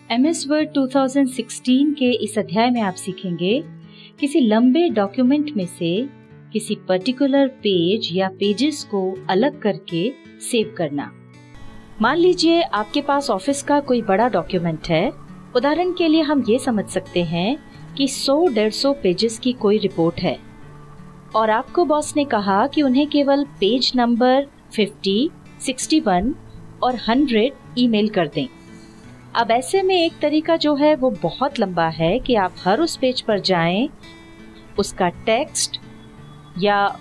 MS word 2016 के इस अध्याय में आप सीखेंगे किसी लंबे डॉक्यूमेंट में से किसी पर्टिकुलर पेज या पेजेस को अलग करके सेव करना। मान लीजिए आपके पास ऑफिस का कोई बड़ा डॉक्यूमेंट है। उदाहरण के लिए हम ये समझ सकते हैं कि 100-150 पेजेस की कोई रिपोर्ट है और आपको बॉस ने कहा कि उन्हें केवल पेज नंबर 50, 61 और 100 ईमेल कर दें। अब ऐसे में एक तरीका जो है वो बहुत लंबा है कि आप हर उस पेज पर जाएं, उसका टेक्स्ट या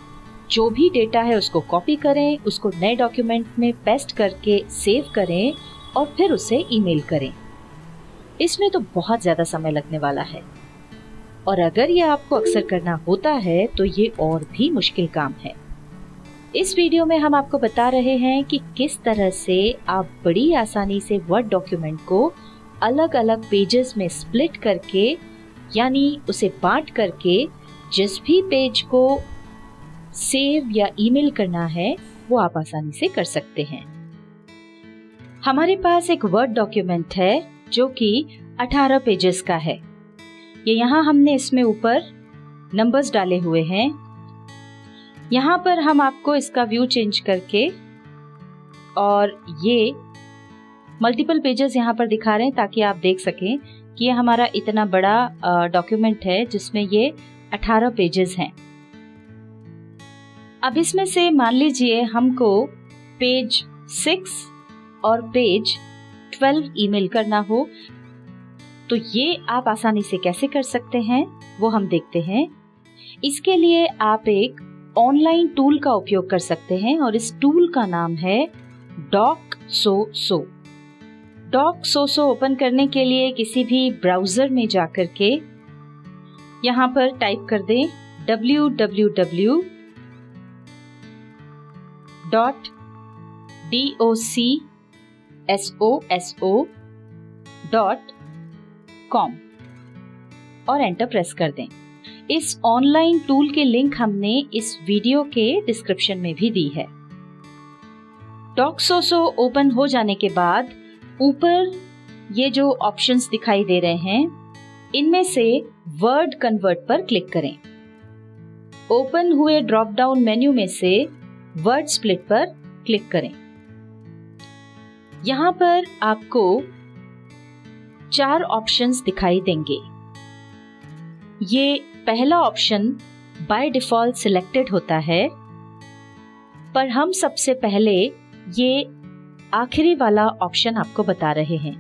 जो भी डेटा है उसको कॉपी करें, उसको नए डॉक्यूमेंट में पेस्ट करके सेव करें और फिर उसे ईमेल करें। इसमें तो बहुत ज़्यादा समय लगने वाला है और अगर ये आपको अक्सर करना होता है तो ये और भी मुश्किल काम है। इस वीडियो में हम आपको बता रहे हैं कि किस तरह से आप बड़ी आसानी से वर्ड डॉक्यूमेंट को अलग अलग पेजेस में स्प्लिट करके यानी उसे बांट करके जिस भी पेज को सेव या ईमेल करना है वो आप आसानी से कर सकते हैं। हमारे पास एक वर्ड डॉक्यूमेंट है जो कि 18 पेजेस का है। ये यहाँ हमने इसमें ऊपर नंबर्स डाले हुए हैं। यहाँ पर हम आपको इसका व्यू चेंज करके और ये मल्टीपल पेजेस यहाँ पर दिखा रहे हैं ताकि आप देख सकें कि ये हमारा इतना बड़ा डॉक्यूमेंट है जिसमें ये 18 पेजेस हैं। अब इसमें से मान लीजिए हमको पेज 6 और पेज 12 ईमेल करना हो तो ये आप आसानी से कैसे कर सकते हैं वो हम देखते हैं। इसके लिए आप एक ऑनलाइन टूल का उपयोग कर सकते हैं और इस टूल का नाम है डॉक्सोसो। डॉक्सोसो ओपन करने के लिए किसी भी ब्राउजर में जाकर के यहाँ पर टाइप कर दें www.docsoso.com और एंटर प्रेस कर दें। इस ऑनलाइन टूल के लिंक हमने इस वीडियो के डिस्क्रिप्शन में भी दी है। डॉक्सोसो ओपन हो जाने के बाद ऊपर ये जो ऑप्शंस दिखाई दे रहे हैं इनमें से वर्ड कन्वर्ट पर क्लिक करें। ओपन हुए ड्रॉप डाउन मेन्यू में से वर्ड स्प्लिट पर क्लिक करें। यहाँ पर आपको 4 ऑप्शंस दिखाई देंगे। ये पहला ऑप्शन बाय डिफॉल्ट सिलेक्टेड होता है, पर हम सबसे पहले ये आखिरी वाला ऑप्शन आपको बता रहे हैं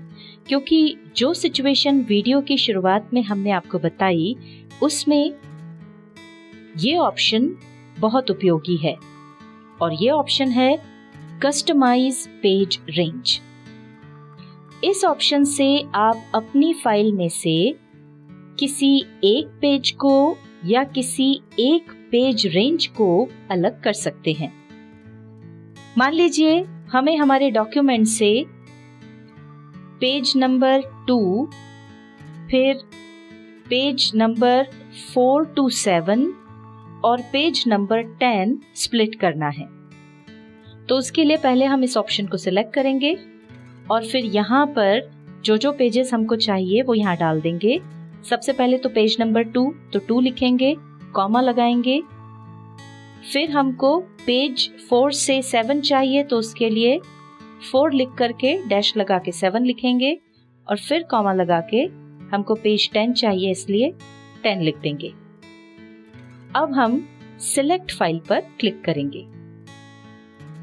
क्योंकि जो सिचुएशन वीडियो की शुरुआत में हमने आपको बताई उसमें ये ऑप्शन बहुत उपयोगी है और ये ऑप्शन है कस्टमाइज पेज रेंज। इस ऑप्शन से आप अपनी फाइल में से किसी एक पेज को या किसी एक पेज रेंज को अलग कर सकते हैं। मान लीजिए हमें हमारे डॉक्यूमेंट से पेज नंबर 2, फिर पेज नंबर 4 to 7 और पेज नंबर 10 स्प्लिट करना है। तो उसके लिए पहले हम इस ऑप्शन को सिलेक्ट करेंगे और फिर यहाँ पर जो पेजेस हमको चाहिए वो यहाँ डाल देंगे। सबसे पहले तो पेज नंबर 2 तो 2 लिखेंगे, कॉमा लगाएंगे। फिर हमको पेज 4 से 7 चाहिए तो उसके लिए 4 लिख करके डैश लगा के 7 लिखेंगे और फिर कॉमा लगा के हमको पेज 10 चाहिए इसलिए 10 लिख देंगे। अब हम सिलेक्ट फाइल पर क्लिक करेंगे।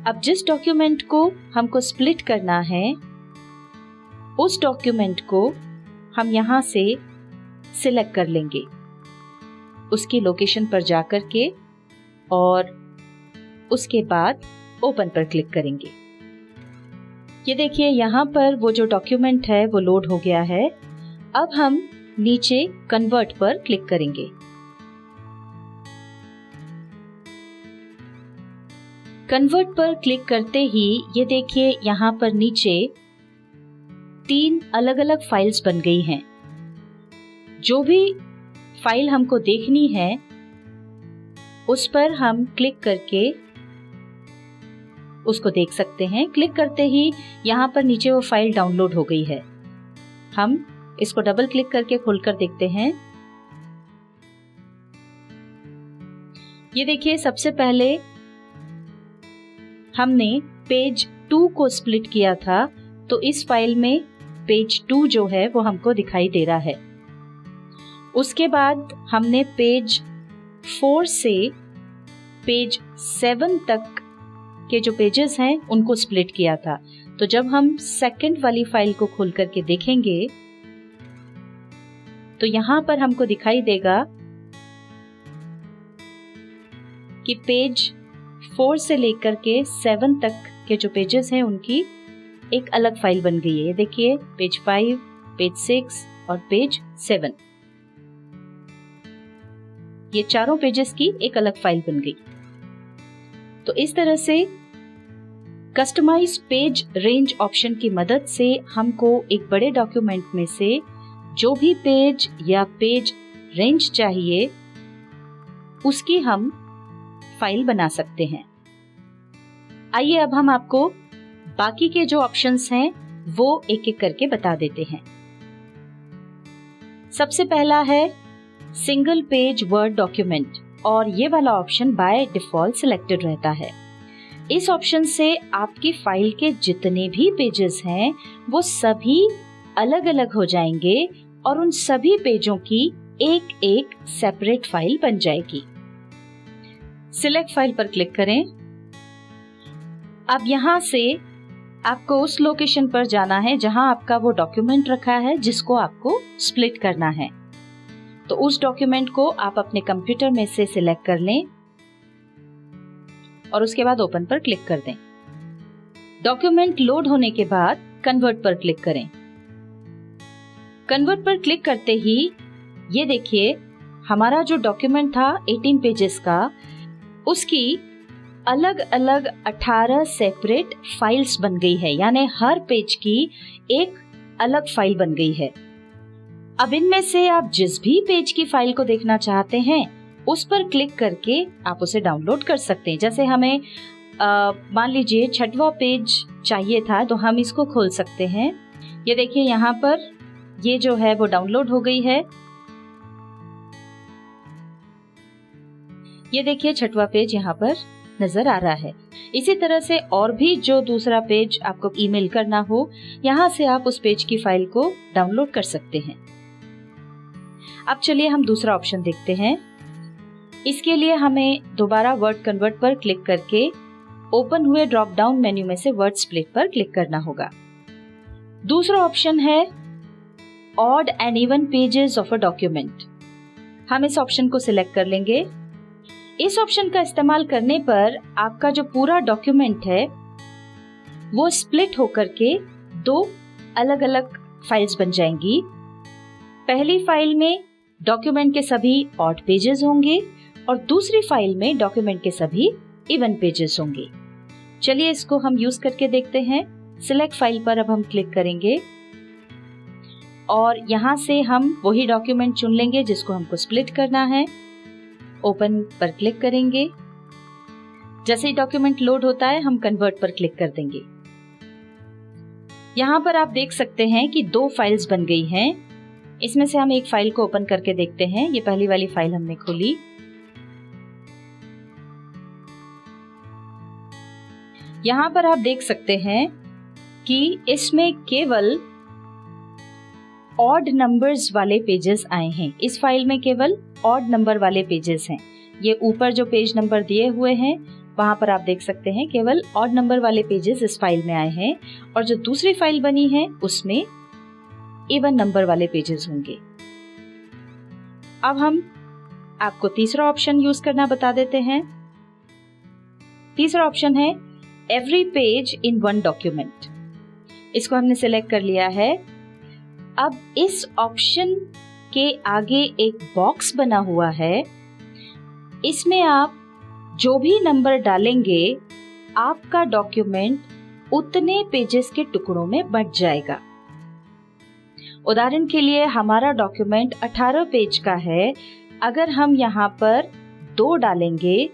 अब जिस डॉक्यूमेंट को हमको स्प्लिट करना है उस डॉक्यूमेंट को हम यहाँ से सिलेक्ट कर लेंगे, उसकी लोकेशन पर जाकर के और उसके बाद ओपन पर क्लिक करेंगे। ये देखिए यहाँ पर वो जो डॉक्यूमेंट है वो लोड हो गया है। अब हम नीचे कन्वर्ट पर क्लिक करेंगे। कन्वर्ट पर क्लिक करते ही ये देखिए यहाँ पर नीचे 3 अलग अलग फाइल्स बन गई हैं। जो भी फाइल हमको देखनी है उस पर हम क्लिक करके उसको देख सकते हैं। क्लिक करते ही यहाँ पर नीचे वो फाइल डाउनलोड हो गई है। हम इसको डबल क्लिक करके खोलकर देखते हैं। ये देखिए, सबसे पहले हमने पेज 2 को स्प्लिट किया था, तो इस फाइल में पेज 2 जो है वो हमको दिखाई दे रहा है। उसके बाद हमने पेज 4 से पेज 7 तक के जो पेजेस हैं उनको स्प्लिट किया था। तो जब हम सेकंड वाली फाइल को खोल करके देखेंगे तो यहां पर हमको दिखाई देगा कि पेज 4 से लेकर के 7 तक के जो पेजेस हैं उनकी एक अलग फाइल बन गई है। देखिए, पेज 5, पेज 6 और पेज 7, ये चारों पेजेस की एक अलग फाइल बन गई। तो इस तरह से कस्टमाइज पेज रेंज ऑप्शन की मदद से हमको एक बड़े डॉक्यूमेंट में से जो भी पेज या पेज रेंज चाहिए उसकी हम फाइल बना सकते हैं। आइए अब हम आपको बाकी के जो ऑप्शंस हैं वो एक एक करके बता देते हैं। सबसे पहला है सिंगल पेज वर्ड डॉक्यूमेंट, और ये वाला ऑप्शन बाय डिफॉल्ट सिलेक्टेड रहता है। इस ऑप्शन से आपकी फाइल के जितने भी पेजेस हैं वो सभी अलग अलग हो जाएंगे और उन सभी पेजों की एक एक सेपरेट फाइल बन जाएगी। सिलेक्ट फाइल पर क्लिक करें। अब यहां से आपको उस लोकेशन पर जाना है जहां आपका वो डॉक्यूमेंट रखा है जिसको आपको स्प्लिट करना है। तो उस डॉक्यूमेंट को आप अपने कंप्यूटर में से सिलेक्ट कर लें और उसके बाद ओपन पर क्लिक कर दें। डॉक्यूमेंट लोड होने के बाद कन्वर्ट पर क्लिक करें। कन्वर्ट पर क्लिक करते ही ये देखिए, हमारा जो डॉक्यूमेंट था 18 पेजेस का, उसकी अलग अलग 18 सेपरेट फाइल्स बन गई है, यानी हर पेज की एक अलग फाइल बन गई है। अब इनमें से आप जिस भी पेज की फाइल को देखना चाहते हैं उस पर क्लिक करके आप उसे डाउनलोड कर सकते हैं। जैसे हमें मान लीजिए 6वां पेज चाहिए था तो हम इसको खोल सकते हैं। ये देखिए, यहाँ पर ये जो है वो डाउनलोड हो गई है। ये देखिए, 6वां पेज यहाँ पर नजर आ रहा है। इसी तरह से और भी जो दूसरा पेज आपको ईमेल करना हो, यहाँ से आप उस पेज की फाइल को डाउनलोड कर सकते हैं। अब चलिए हम दूसरा ऑप्शन देखते हैं। इसके लिए हमें दोबारा वर्ड कन्वर्ट पर क्लिक करके ओपन हुए ड्रॉप डाउन मेन्यू में से वर्ड स्प्लिट पर क्लिक करना होगा। दूसरा ऑप्शन है odd and even pages of a document. हम इस ऑप्शन को सिलेक्ट कर लेंगे। इस ऑप्शन का इस्तेमाल करने पर आपका जो पूरा डॉक्यूमेंट है वो स्प्लिट होकर के 2 अलग अलग फाइल्स बन जाएंगी। पहली फाइल में डॉक्यूमेंट के सभी ऑड पेजेस होंगे और दूसरी फाइल में डॉक्यूमेंट के सभी इवन पेजेस होंगे। चलिए इसको हम यूज करके देखते हैं। सिलेक्ट फाइल पर अब हम क्लिक करेंगे और यहाँ से हम वही डॉक्यूमेंट चुन लेंगे जिसको हमको स्प्लिट करना है। ओपन पर क्लिक करेंगे। जैसे ही डॉक्यूमेंट लोड होता है हम कन्वर्ट पर क्लिक कर देंगे। यहाँ पर आप देख सकते हैं कि 2 फाइल्स बन गई हैं। इसमें से हम एक फाइल को ओपन करके देखते हैं। ये पहली वाली फाइल हमने खोली। यहाँ पर आप देख सकते हैं कि इसमें केवल ऑड नंबर्स वाले पेजेस आए हैं। इस फाइल में केवल ऑड नंबर वाले पेजेस हैं। ये ऊपर जो पेज नंबर दिए हुए हैं वहां पर आप देख सकते हैं केवल ऑड नंबर वाले पेजेस इस फाइल में आए हैं, और जो दूसरी फाइल बनी है उसमें इवन नंबर वाले पेजेस होंगे। अब हम आपको तीसरा ऑप्शन यूज करना बता देते हैं। तीसरा ऑप्शन है every page in one document. इसको हमने सिलेक्ट कर लिया है। अब इस ऑप्शन के आगे एक बॉक्स बना हुआ है। इसमें आप जो भी नंबर डालेंगे आपका डॉक्यूमेंट उतने पेजेस के टुकड़ों में बंट जाएगा। उदाहरण के लिए हमारा डॉक्यूमेंट 18 पेज का है। अगर हम यहाँ पर 2 डालेंगे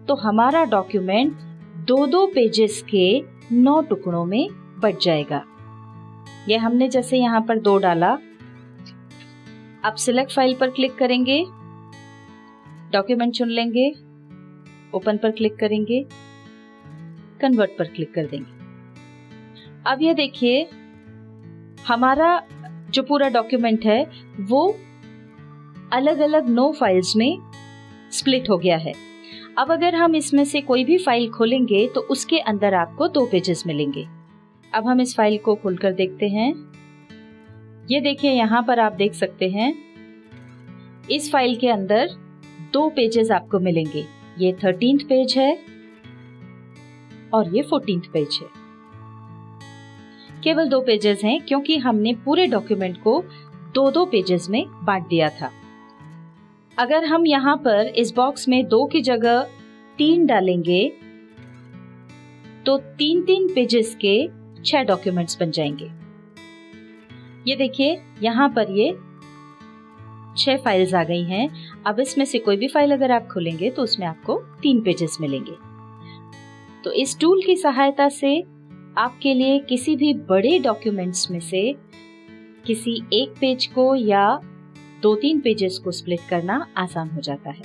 तो हमारा डॉक्यूमेंट 2-2 पेजेस के 9 टुकड़ों में बंट जाएगा। ये हमने जैसे यहाँ पर 2 डाला, अब सिलेक्ट फाइल पर क्लिक करेंगे, डॉक्यूमेंट चुन लेंगे, ओपन पर क्लिक करेंगे, कन्वर्ट पर क्लिक कर देंगे। अब ये देखिए हमारा जो पूरा डॉक्यूमेंट है वो अलग अलग 9 फाइल्स में स्प्लिट हो गया है। अब अगर हम इसमें से कोई भी फाइल खोलेंगे तो उसके अंदर आपको 2 पेजेस मिलेंगे। अब हम इस फाइल को खोलकर देखते हैं। ये देखिए यहाँ पर आप देख सकते हैं इस फाइल के अंदर 2 पेजेस आपको मिलेंगे। ये 13th पेज है और ये 14th पेज है। केवल 2 पेजेस हैं क्योंकि हमने पूरे डॉक्यूमेंट को 2-2 पेजेस में बांट दिया था। अगर हम यहाँ पर इस बॉक्स में 2 की जगह 3 डालेंगे तो 3-3 पेजेस के 6 डॉक्यूमेंट्स बन जाएंगे। ये देखिए यहाँ पर ये 6 फाइल्स आ गई हैं। अब इसमें से कोई भी फाइल अगर आप खोलेंगे तो उसमें आपको 3 पेजेस मिलेंगे। तो इस टूल की सहायता से आपके लिए किसी भी बड़े डॉक्यूमेंट्स में से किसी एक पेज को या 2-3 पेजेस को स्प्लिट करना आसान हो जाता है।